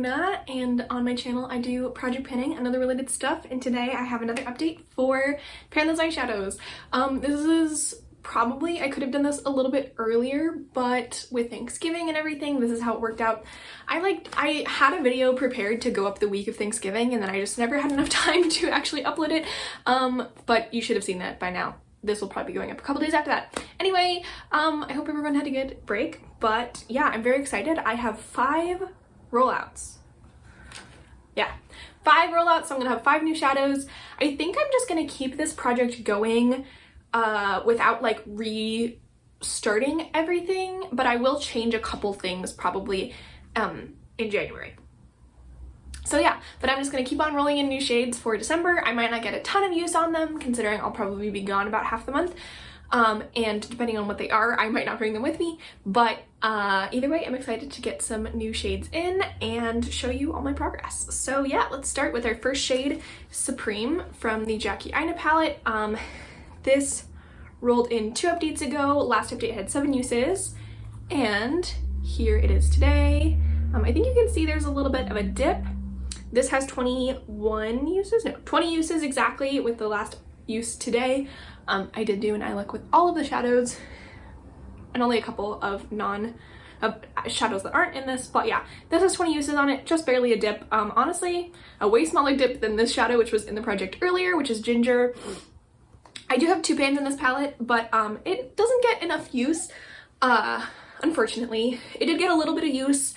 Una, and on my channel I do project panning and other related stuff, and today I have another update for Pan those eyeshadows. This is probably, I could have done this a little bit earlier, but with Thanksgiving and everything, this is how it worked out. I had a video prepared to go up the week of Thanksgiving, and then I just never had enough time to actually upload it, but you should have seen that by now. This will probably be going up a couple days after that. Anyway, I hope everyone had a good break, but yeah, I'm very excited. I have 5 rollouts. Yeah, 5 rollouts, so I'm gonna have 5 new shadows. I think I'm just gonna keep this project going without like restarting everything, but I will change a couple things probably in January. So yeah, but I'm just gonna keep on rolling in new shades for December. I might not get a ton of use on them considering I'll probably be gone about half the month. And depending on what they are, I might not bring them with me, but either way, I'm excited to get some new shades in and show you all my progress. So yeah, let's start with our first shade, Supreme, from the Jackie Aina palette. This rolled in 2 updates ago. Last update had 7 uses, and here it is today. I think you can see there's a little bit of a dip. This has 21 uses, no, 20 uses exactly with the last use today. I did do an eye look with all of the shadows and only a couple of shadows that aren't in this, but yeah, this has 20 uses on it, just barely a dip. Honestly, a way smaller dip than this shadow, which was in the project earlier, which is Ginger. I do have 2 pans in this palette, but it doesn't get enough use, unfortunately. It did get a little bit of use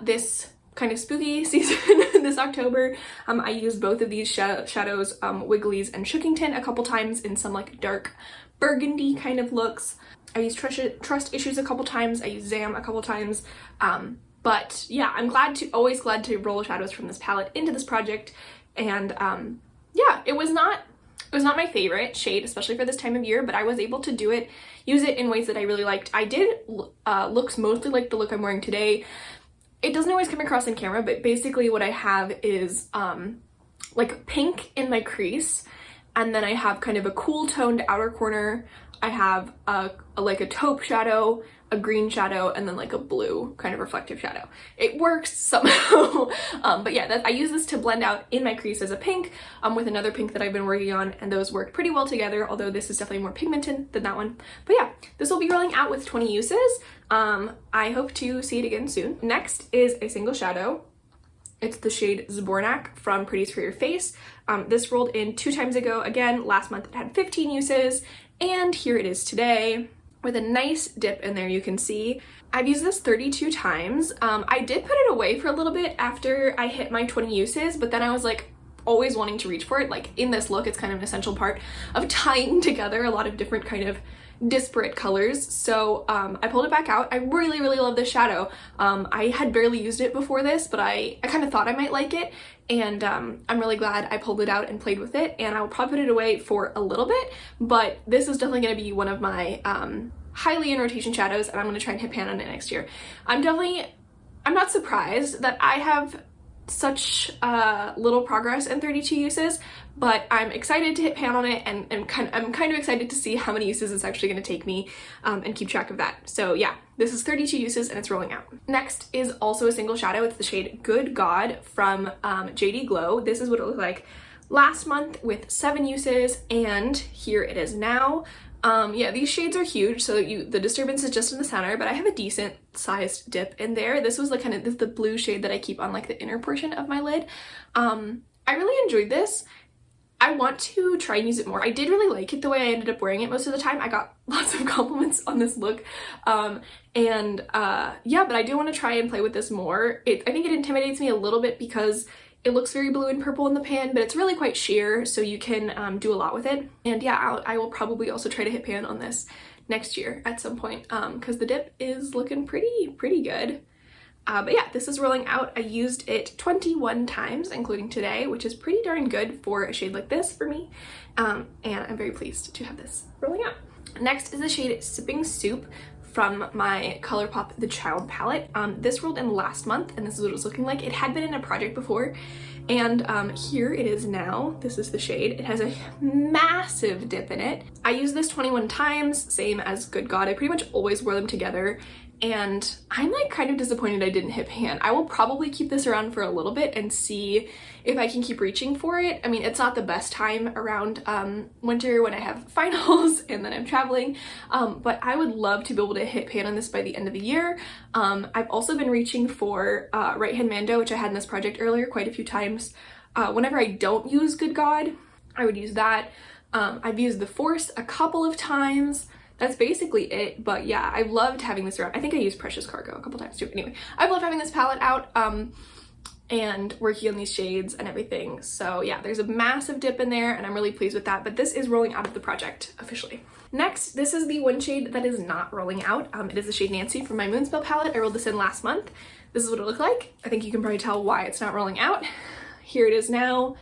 this kind of spooky season this October. I used both of these shadows, Wigglies and Shookington, a couple times in some like dark burgundy kind of looks. I used Trust Issues a couple times. I used Zam a couple times. But yeah, I'm always glad to roll shadows from this palette into this project. And yeah, it was not my favorite shade, especially for this time of year, but I was able to use it in ways that I really liked. I did looks mostly like the look I'm wearing today. It doesn't always come across in camera, but basically what I have is like pink in my crease, and then I have kind of a cool toned outer corner. I have like a taupe shadow, a green shadow, and then like a blue kind of reflective shadow. It works somehow. But yeah, I use this to blend out in my crease as a pink with another pink that I've been working on, and those work pretty well together, although this is definitely more pigmented than that one. But yeah, this will be rolling out with 20 uses. I hope to see it again soon. Next is a single shadow. It's the shade Zbornak from Pretties for Your Face. This rolled in 2 times ago. Again, last month it had 15 uses, and here it is today with a nice dip in there, you can see. I've used this 32 times. I did put it away for a little bit after I hit my 20 uses, but then I was like always wanting to reach for it. Like in this look, it's kind of an essential part of tying together a lot of different kind of disparate colors. So I pulled it back out. I really, really love this shadow. I had barely used it before this, but I kind of thought I might like it, and I'm really glad I pulled it out and played with it, and I'll probably put it away for a little bit, but this is definitely going to be one of my highly in rotation shadows, and I'm going to try and hit pan on it next year. I'm not surprised that I have such little progress in 32 uses, but I'm excited to hit pan on it, and I'm kind of excited to see how many uses it's actually going to take me and keep track of that. So yeah, this is 32 uses and it's rolling out. Next is also a single shadow. It's the shade Good God from JD Glow. This is what it looked like last month with 7 uses, and here it is now. Yeah, these shades are huge, so the disturbance is just in the center, but I have a decent sized dip in there. This was like kind of the blue shade that I keep on like the inner portion of my lid. I really enjoyed this. I want to try and use it more. I did really like it the way I ended up wearing it most of the time. I got lots of compliments on this look. Yeah, but I do want to try and play with this more. I think it intimidates me a little bit because it looks very blue and purple in the pan, but it's really quite sheer, so you can do a lot with it. And yeah, I will probably also try to hit pan on this next year at some point, because the dip is looking pretty good. But yeah, this is rolling out. I used it 21 times, including today, which is pretty darn good for a shade like this for me. And I'm very pleased to have this rolling out. Next is the shade Sipping Soup from my ColourPop The Child palette. This rolled in last month, and this is what it was looking like. It had been in a project before, and here it is now. This is the shade. It has a massive dip in it. I used this 21 times, same as Good God. I pretty much always wear them together, and I'm like kind of disappointed I didn't hit pan. I will probably keep this around for a little bit and see if I can keep reaching for it. I mean, it's not the best time around winter when I have finals and then I'm traveling, but I would love to be able to hit pan on this by the end of the year. I've also been reaching for Right Hand Mando, which I had in this project earlier quite a few times. Whenever I don't use Good God, I would use that. I've used the Force a couple of times. That's basically it, but yeah, I've loved having this around. I think I used Precious Cargo a couple times too. Anyway, I've loved having this palette out and working on these shades and everything. So yeah, there's a massive dip in there and I'm really pleased with that, but this is rolling out of the project officially. Next, this is the one shade that is not rolling out. It is the shade Nancy from my Moonspell palette. I rolled this in last month. This is what it looked like. I think you can probably tell why it's not rolling out. Here it is now.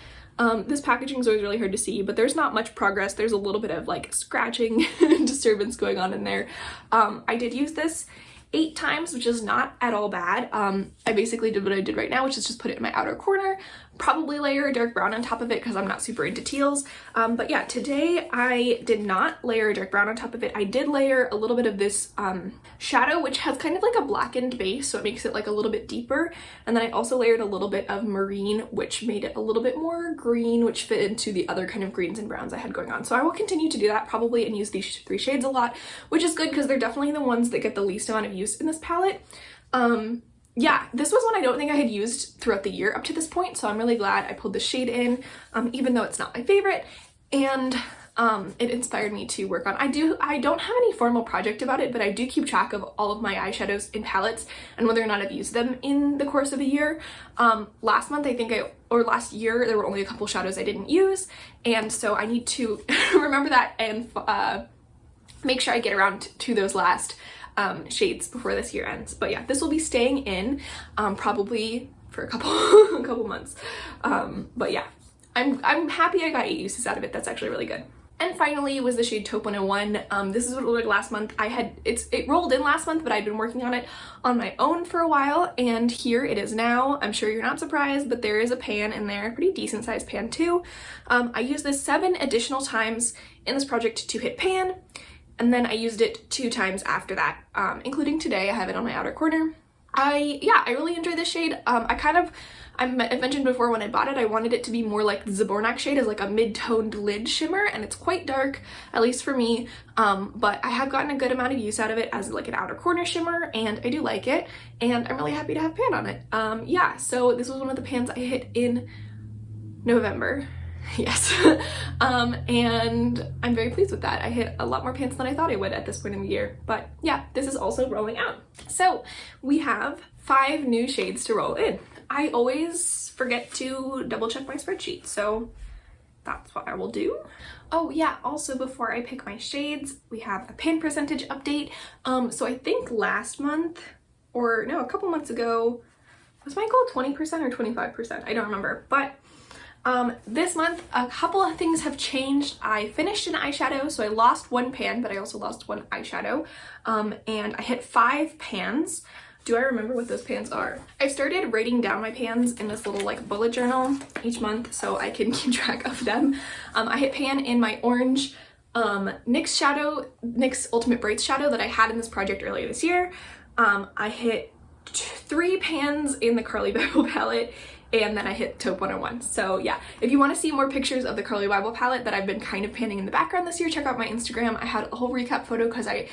This packaging is always really hard to see, but there's not much progress. There's a little bit of like scratching disturbance going on in there. I did use this 8 times, which is not at all bad. I basically did what I did right now, which is just put it in my outer corner, probably layer a dark brown on top of it because I'm not super into teals. But yeah, today I did not layer a dark brown on top of it. I did layer a little bit of this shadow, which has kind of like a blackened base, so it makes it like a little bit deeper. And then I also layered a little bit of marine, which made it a little bit more green, which fit into the other kind of greens and browns I had going on. So I will continue to do that probably and use these 3 shades a lot, which is good because they're definitely the ones that get the least amount of use in this palette. Yeah, this was one I don't think I had used throughout the year up to this point, so I'm really glad I pulled this shade in, even though it's not my favorite, and it inspired me to work on. I don't have any formal project about it, but I do keep track of all of my eyeshadows in palettes and whether or not I've used them in the course of a year. Last month, or last year, there were only a couple shadows I didn't use, and so I need to remember that and make sure I get around to those last shades before this year ends. But yeah, this will be staying in probably for a couple months. But yeah, I'm happy I got 8 uses out of it. That's actually really good. And finally was the shade Taupe 101. This is what it looked like last month. It rolled in last month, but I'd been working on it on my own for a while, and here it is now. I'm sure you're not surprised, but there is a pan in there, a pretty decent sized pan too. I used this 7 additional times in this project to hit pan, and then I used it 2 times after that, including today. I have it on my outer corner. I really enjoy this shade. I mentioned before when I bought it, I wanted it to be more like the Zabornak shade as like a mid-toned lid shimmer, and it's quite dark, at least for me, but I have gotten a good amount of use out of it as like an outer corner shimmer, and I do like it, and I'm really happy to have pan on it. Yeah, so this was one of the pans I hit in November. Yes. And I'm very pleased with that. I hit a lot more pans than I thought I would at this point in the year, but yeah, this is also rolling out. So we have 5 new shades to roll in. I always forget to double check my spreadsheet, so that's what I will do. Oh yeah, also before I pick my shades, we have a pan percentage update. So I think last month, or no, a couple months ago, was my goal 20% or 25%? I don't remember, but this month, a couple of things have changed. I finished an eyeshadow, so I lost 1 pan, but I also lost 1 eyeshadow, and I hit 5 pans. Do I remember what those pans are? I've started writing down my pans in this little like bullet journal each month so I can keep track of them. I hit pan in my orange NYX Ultimate Brights shadow that I had in this project earlier this year. I hit 3 pans in the Carly Bible palette, and then I hit Taupe 101. So yeah, if you want to see more pictures of the Carly Bible palette that I've been kind of panning in the background this year, check out my Instagram. I had a whole recap photo because I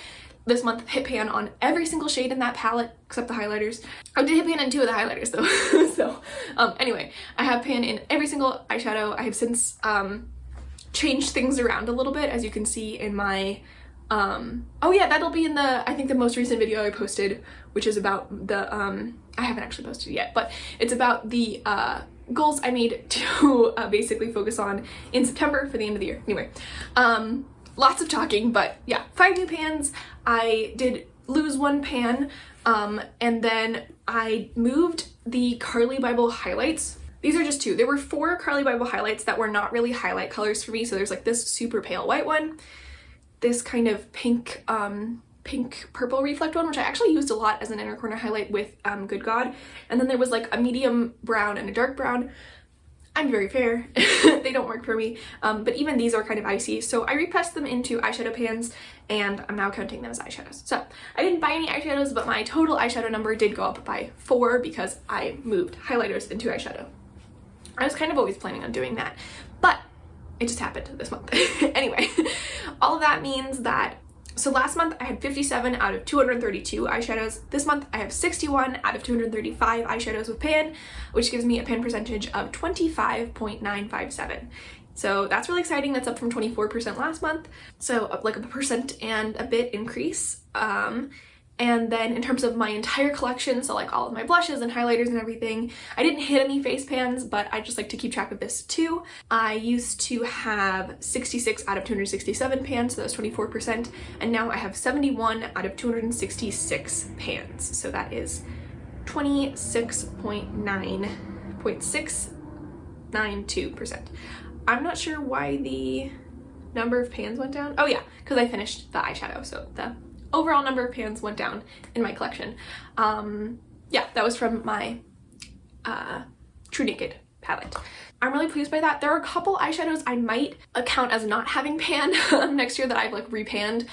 this month hit pan on every single shade in that palette except the highlighters. I did hit pan in 2 of the highlighters though. So anyway, I have pan in every single eyeshadow. I have since changed things around a little bit, as you can see in my oh yeah, that'll be in I think the most recent video I posted, which is about the I haven't actually posted it yet, but it's about the goals I made to basically focus on in September for the end of the year. Anyway, lots of talking, but yeah, 5 new pans. I did lose 1 pan, and then I moved the Carly Bible highlights. These are just 2. There were 4 Carly Bible highlights that were not really highlight colors for me. So there's like this super pale white one, this kind of pink purple reflect one, which I actually used a lot as an inner corner highlight with Good God, and then there was like a medium brown and a dark brown. I'm very fair. They don't work for me. But even these are kind of icy. So I repressed them into eyeshadow pans and I'm now counting them as eyeshadows. So I didn't buy any eyeshadows, but my total eyeshadow number did go up by 4 because I moved highlighters into eyeshadow. I was kind of always planning on doing that, but it just happened this month. Anyway, all of that means that, so last month I had 57 out of 232 eyeshadows. This month I have 61 out of 235 eyeshadows with pan, which gives me a pan percentage of 25.957. So that's really exciting. That's up from 24% last month. So up like a percent and a bit increase. And then in terms of my entire collection, so like all of my blushes and highlighters and everything, I didn't hit any face pans, but I just like to keep track of this too. I used to have 66 out of 267 pans, so that was 24%, and now I have 71 out of 266 pans. So that is 26.692%. I'm not sure why the number of pans went down. Oh yeah, because I finished the eyeshadow, so the overall number of pans went down in my collection. Yeah, that was from my True Naked palette. I'm really pleased by that. There are a couple eyeshadows I might account as not having pan next year that I've like repanned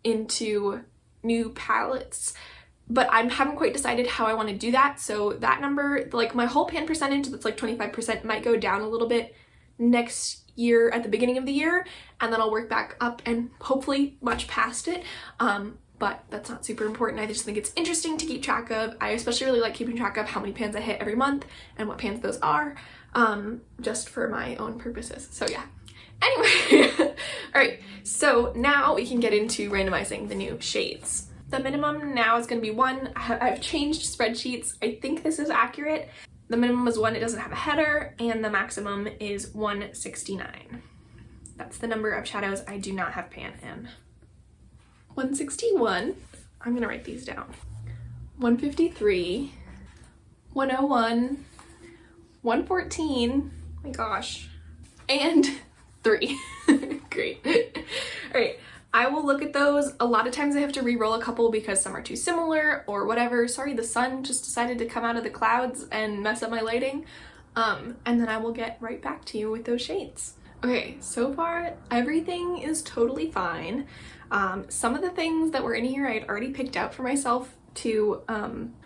into new palettes, but I haven't quite decided how I want to do that. So that number, like my whole pan percentage that's like 25%, might go down a little bit next year at the beginning of the year, and then I'll work back up and hopefully much past it. But that's not super important. I just think it's interesting to keep track of. I especially really like keeping track of how many pans I hit every month and what pans those are, just for my own purposes. So yeah. Anyway, all right, so now we can get into randomizing the new shades. The minimum now is going to be 1. I've changed spreadsheets. I think this is accurate. The minimum is 1, it doesn't have a header, and the maximum is 169. That's the number of shadows I do not have pan in. 161, I'm gonna write these down. 153, 101, 114, my gosh, and 3. Great. All right. I will look at those. A lot of times I have to re-roll a couple because some are too similar or whatever. Sorry, the sun just decided to come out of the clouds and mess up my lighting. And then I will get right back to you with those shades. Okay, so far everything is totally fine. Some of the things that were in here I had already picked out for myself to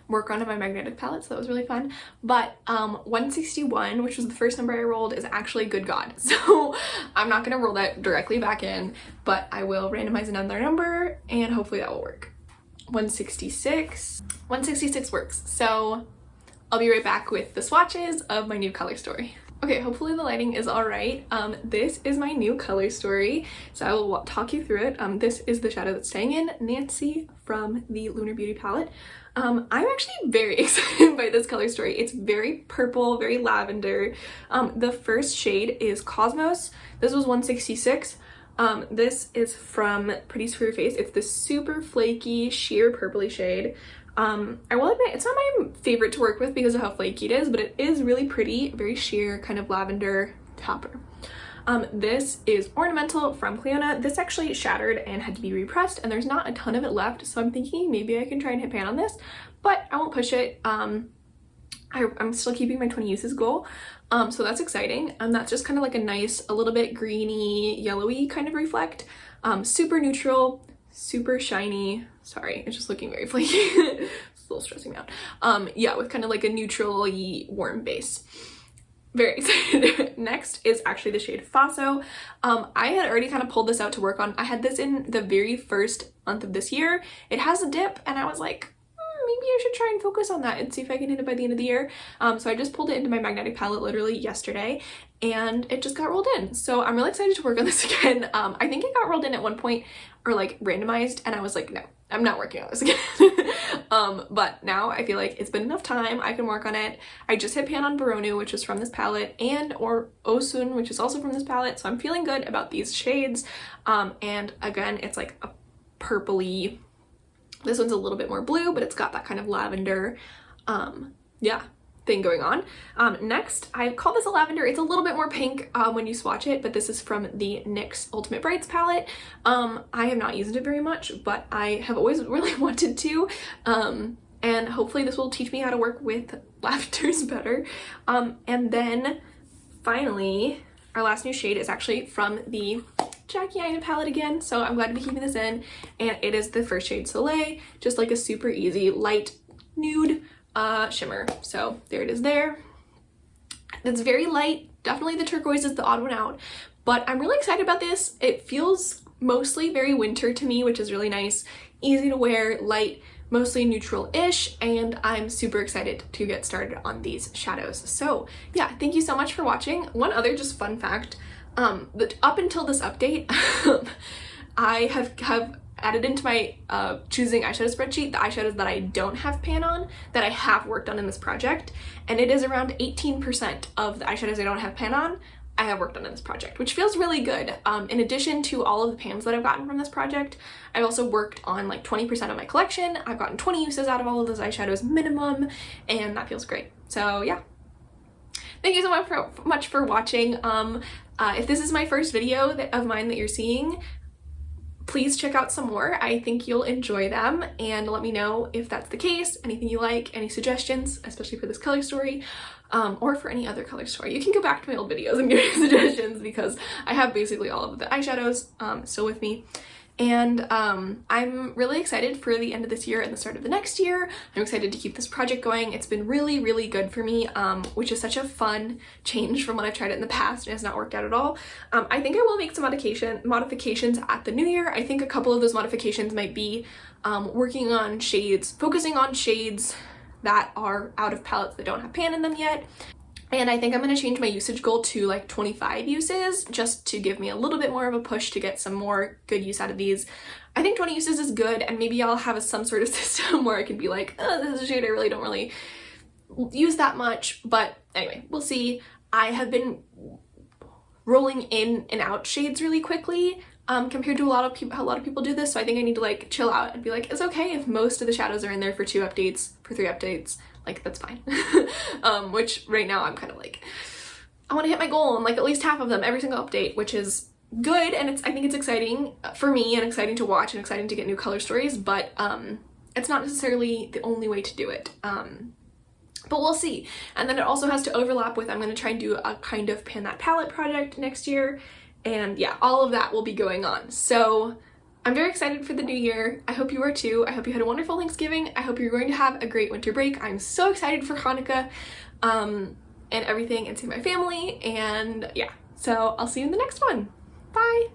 work on in my magnetic palette, so that was really fun. But 161, which was the first number I rolled, is actually good God. So I'm not gonna roll that directly back in, but I will randomize another number and hopefully that will work. 166. 166 works. So I'll be right back with the swatches of my new color story. Okay, hopefully the lighting is all right. This is my new color story, so I will talk you through it. This is the shadow that's staying in, Nancy from the Lunar Beauty palette. I'm actually very excited by this color story. It's very purple, very lavender. The first shade is Cosmos. This was 166. This is from Pretty's For Your Face. It's this super flaky, sheer purpley shade. I will admit it's not my favorite to work with because of how flaky it is, but it is really pretty, very sheer, kind of lavender topper. This is Ornamental from Cleona. This actually shattered and had to be repressed, and there's not a ton of it left, so I'm thinking maybe I can try and hit pan on this, but I won't push it. I'm still keeping my 20 uses goal, so that's exciting, and that's just kind of like a nice, a little bit greeny, yellowy kind of reflect. Super neutral, super shiny. Sorry, it's just looking very flaky. It's a little stressing me out. Yeah, with kind of like a neutral-y warm base. Very excited. Next is actually the shade Faso. I had already kind of pulled this out to work on. I had this in the very first month of this year. It has a dip, and I was like, maybe I should try and focus on that and see if I can hit it by the end of the year. So I just pulled it into my magnetic palette literally yesterday, and it just got rolled in. So I'm really excited to work on this again. I think it got rolled in at one point, or like randomized, and I was like, no, I'm not working on this again. But now I feel like it's been enough time, I can work on it. I just hit pan on Baronu, which is from this palette, or Osun, which is also from this palette, so I'm feeling good about these shades. And again, it's like a purpley, this one's a little bit more blue, but it's got that kind of lavender, yeah, thing going on. Next, I call this a lavender. It's a little bit more pink when you swatch it, but this is from the NYX Ultimate Brights palette. I have not used it very much, but I have always really wanted to, and hopefully this will teach me how to work with lavenders better. And then finally, our last new shade is actually from the Jackie Aina palette again, so I'm glad to be keeping this in, and it is the first shade Soleil, just like a super easy light nude shimmer. So there it is there. It's very light, definitely the turquoise is the odd one out, but I'm really excited about this. It feels mostly very winter to me, which is really nice, easy to wear, light, mostly neutral-ish, and I'm super excited to get started on these shadows. So yeah, thank you so much for watching. One other just fun fact, that up until this update, I have added into my choosing eyeshadow spreadsheet the eyeshadows that I don't have pan on that I have worked on in this project, and it is around 18% of the eyeshadows I don't have pan on I have worked on in this project, which feels really good. In addition to all of the pans that I've gotten from this project, I've also worked on like 20% of my collection. I've gotten 20 uses out of all of those eyeshadows minimum, and that feels great. So yeah, thank you so much for watching. If this is my first video of mine that you're seeing, please check out some more. I think you'll enjoy them, and let me know if that's the case, anything you like, any suggestions, especially for this color story, or for any other color story. You can go back to my old videos and give me suggestions because I have basically all of the eyeshadows still with me. And I'm really excited for the end of this year and the start of the next year. I'm excited to keep this project going. It's been really, really good for me, which is such a fun change from when I've tried it in the past and it's not worked out at all. I think I will make some modifications at the new year. I think a couple of those modifications might be working on shades, focusing on shades that are out of palettes that don't have pan in them yet. And I think I'm going to change my usage goal to like 25 uses just to give me a little bit more of a push to get some more good use out of these. I think 20 uses is good, and maybe I'll have some sort of system where I can be like, oh, this is a shade I really don't use that much. But anyway, we'll see. I have been rolling in and out shades really quickly compared to a lot of people do this, so I think I need to like chill out and be like, it's okay if most of the shadows are in there for 2 updates, for 3 updates. Like, that's fine. Which right now I'm kind of like, I want to hit my goal on like at least half of them every single update, which is good, and I think it's exciting for me and exciting to watch and exciting to get new color stories, but it's not necessarily the only way to do it. But we'll see. And then it also has to overlap with, I'm going to try and do a kind of pan that palette project next year, and yeah, all of that will be going on. So I'm very excited for the new year. I hope you are too. I hope you had a wonderful Thanksgiving. I hope you're going to have a great winter break. I'm so excited for Hanukkah and everything, and see my family, and yeah. So I'll see you in the next one. Bye!